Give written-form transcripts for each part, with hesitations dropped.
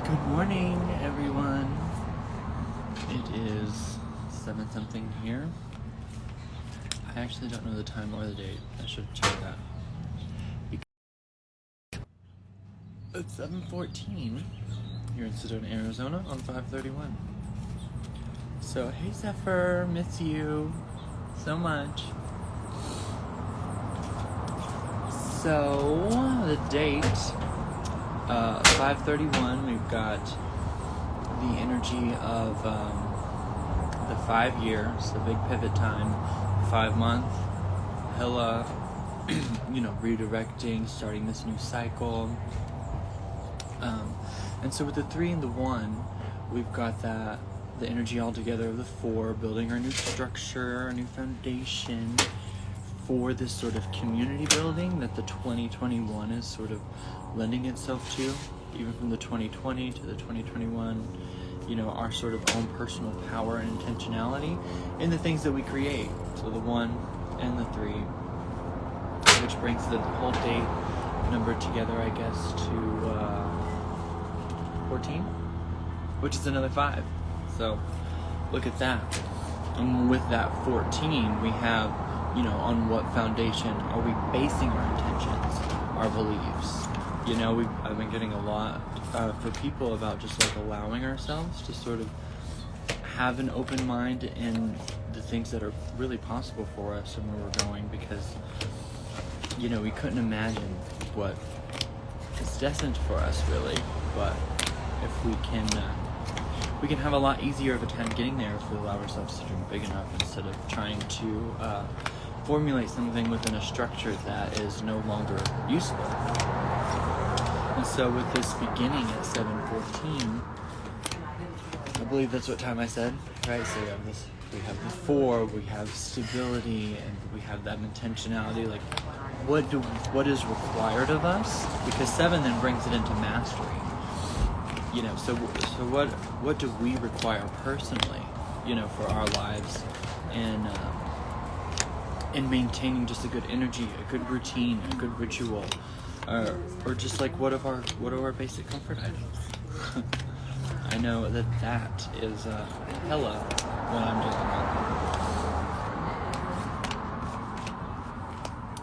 Good morning, everyone. It is 7 something here. I actually don't know the time or the date. I should check that. It's 7:14 here in Sedona, Arizona on 5/31. So, hey Zephyr, miss you so much. So, the date, 5/31, we've got the energy of the 5 years, the big pivot time, 5 month, hella, redirecting, starting this new cycle. And so with the 3 and the 1, we've got the energy all together of the 4, building our new structure, our new foundation for this sort of community building that the 2021 is sort of lending itself to, even from the 2020 to the 2021, our sort of own personal power and intentionality in the things that we create. So the 1 and the 3, which brings the whole date number together, I guess, to 14, which is another 5. So look at that. And with that 14, we have, on what foundation are we basing our intentions, our beliefs? I've been getting a lot for people about just like allowing ourselves to sort of have an open mind in the things that are really possible for us and where we're going, because we couldn't imagine what is destined for us really, but if we can have a lot easier of a time getting there if we allow ourselves to dream big enough instead of trying to formulate something within a structure that is no longer useful. And so with this beginning at 7:14, I believe that's what time I said, right? So we have the 4, we have stability, and we have that intentionality. Like, what is required of us? Because 7 then brings it into mastery. So what do we require personally, for our lives, and in maintaining just a good energy, a good routine, a good ritual, or just like what are our basic comfort items? I know that is hella what I'm doing.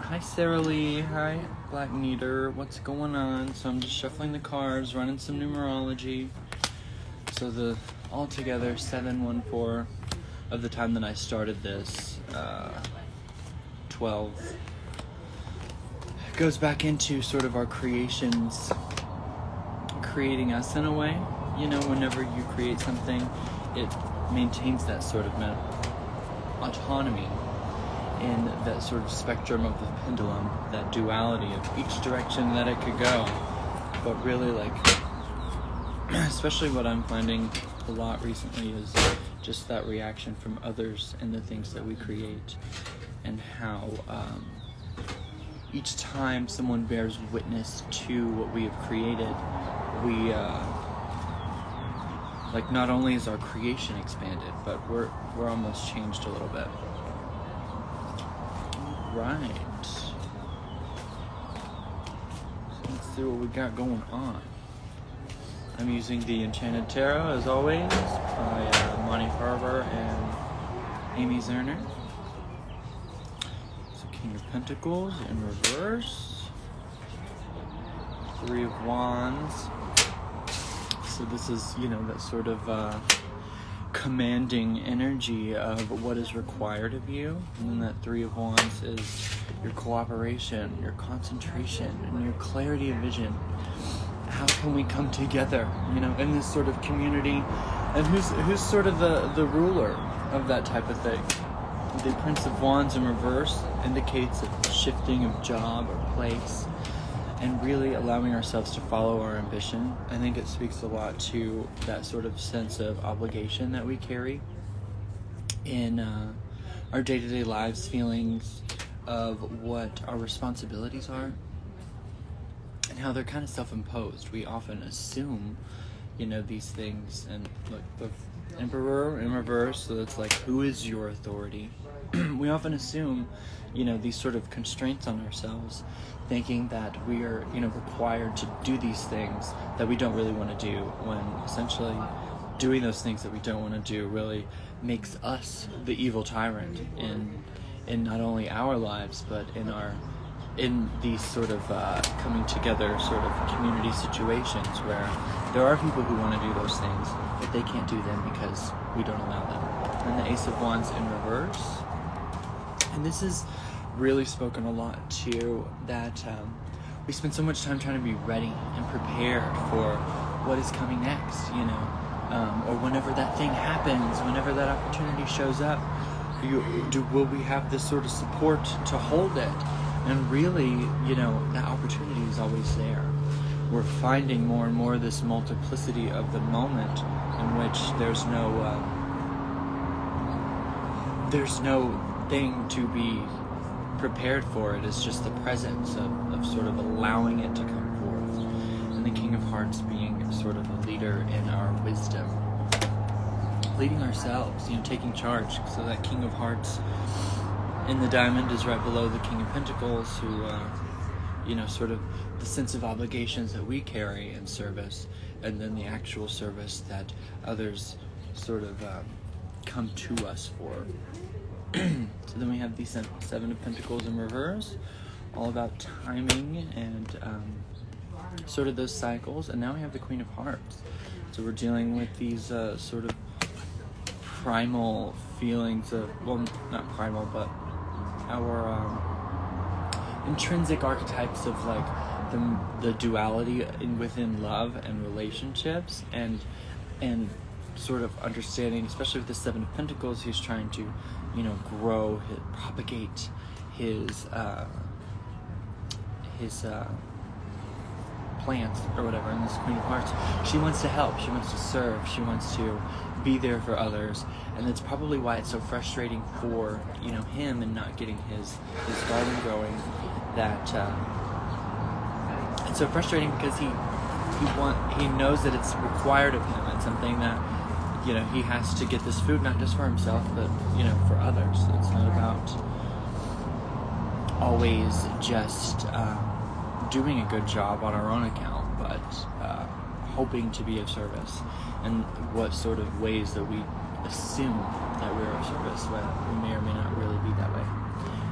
Hi Sarah Lee, hi Black Neater, what's going on? So I'm just shuffling the cards, running some numerology. So the altogether 714 of the time that I started this, 12 goes back into sort of our creations, creating us in a way. Whenever you create something, it maintains that sort of autonomy in that sort of spectrum of the pendulum, that duality of each direction that it could go. But really, especially what I'm finding a lot recently is just that reaction from others and the things that we create, and how each time someone bears witness to what we have created, we not only is our creation expanded, but we're almost changed a little bit. Right. Let's see what we got going on. I'm using the Enchanted Tarot, as always, by Monty Farber and Amy Zerner. So King of Pentacles in reverse. 3 of Wands. So this is, that sort of commanding energy of what is required of you. And then that 3 of Wands is your cooperation, your concentration, and your clarity of vision. How can we come together, in this sort of community? And who's sort of the ruler of that type of thing? The Prince of Wands in reverse indicates a shifting of job or place, and really allowing ourselves to follow our ambition. I think it speaks a lot to that sort of sense of obligation that we carry in our day-to-day lives, feelings of what our responsibilities are, and how they're kind of self-imposed. We often assume, these things, and look, the Emperor in reverse, so it's like, who is your authority? we often assume, these sort of constraints on ourselves, thinking that we are, required to do these things that we don't really want to do, when essentially doing those things that we don't want to do really makes us the evil tyrant in not only our lives, but in these sort of coming together sort of community situations where there are people who want to do those things, but they can't do them because we don't allow them. And the Ace of Wands in reverse. And this is really spoken a lot too, that we spend so much time trying to be ready and prepared for what is coming next, or whenever that thing happens, whenever that opportunity shows up, will we have this sort of support to hold it? And really, that opportunity is always there. We're finding more and more this multiplicity of the moment in which there's no thing to be prepared for. It is just the presence of sort of allowing it to come forth. And the King of Hearts being sort of a leader in our wisdom. Leading ourselves, taking charge. So that King of Hearts in the diamond is right below the King of Pentacles, who, sort of the sense of obligations that we carry in service, and then the actual service that others sort of come to us for. So then we have the Seven of Pentacles in reverse, all about timing and sort of those cycles. And now we have the Queen of Hearts. So we're dealing with these sort of primal feelings of, well, not primal, but our intrinsic archetypes of like the duality within love and relationships, and sort of understanding, especially with the Seven of Pentacles, he's trying to grow, propagate his plants or whatever. And this Queen of Hearts, she wants to help, she wants to serve, she wants to be there for others. And that's probably why it's so frustrating for him and not getting his garden going, that it's so frustrating because he knows that it's required of him. It's something that he has to get this food, not just for himself, but for others. It's not about always just doing a good job on our own account, but hoping to be of service. And what sort of ways that we assume that we're of service when we may or may not really be that way.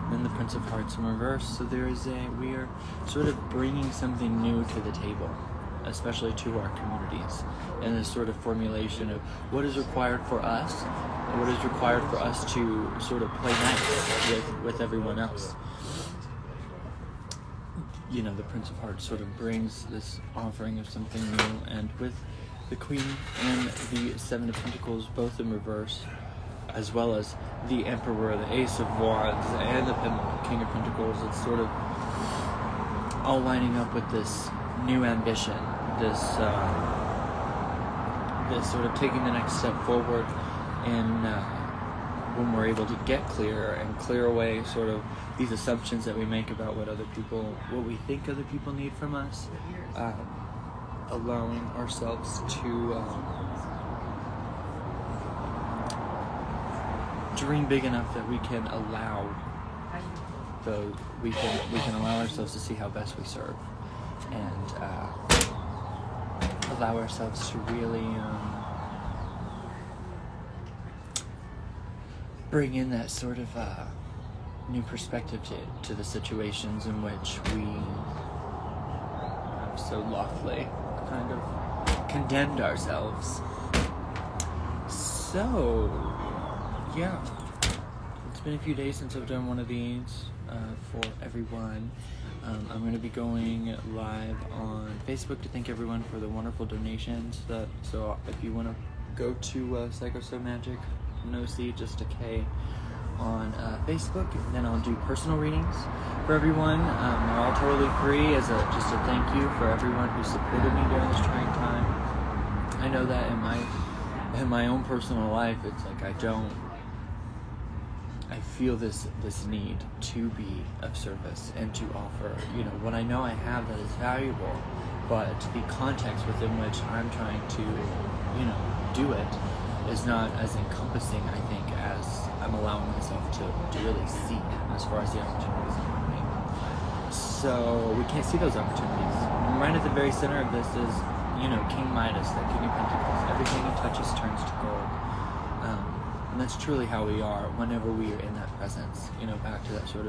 And then the Prince of Hearts in reverse. So we are sort of bringing something new to the table, especially to our communities, and this sort of formulation of what is required for us, and what is required for us to sort of play nice with everyone else. The Prince of Hearts sort of brings this offering of something new, and with the Queen and the Seven of Pentacles both in reverse, as well as the Emperor, the Ace of Wands, and the King of Pentacles, it's sort of all lining up with this new ambition, this sort of taking the next step forward, and when we're able to get clear and clear away sort of these assumptions that we make about what we think other people need from us, allowing ourselves to dream big enough that we can allow we can allow ourselves to see how best we serve, and allow ourselves to really bring in that sort of new perspective to the situations in which we have so lawfully kind of condemned ourselves. So, yeah, it's been a few days since I've done one of these for everyone. I'm going to be going live on Facebook to thank everyone for the wonderful donations. So if you want to go to Psychosomagic, no C, just a K, on Facebook, and then I'll do personal readings for everyone. They're all totally free as just a thank you for everyone who supported me during this trying time. I know that in my own personal life, it's like I feel this need to be of service and to offer, what I know I have that is valuable, but the context within which I'm trying to, do it is not as encompassing, I think, as I'm allowing myself to really see as far as the opportunities in front of me. So we can't see those opportunities. And right at the very center of this is, King Midas, that King of Pentacles. Everything he touches turns to gold. And that's truly how we are whenever we are in that presence. Back to that sort of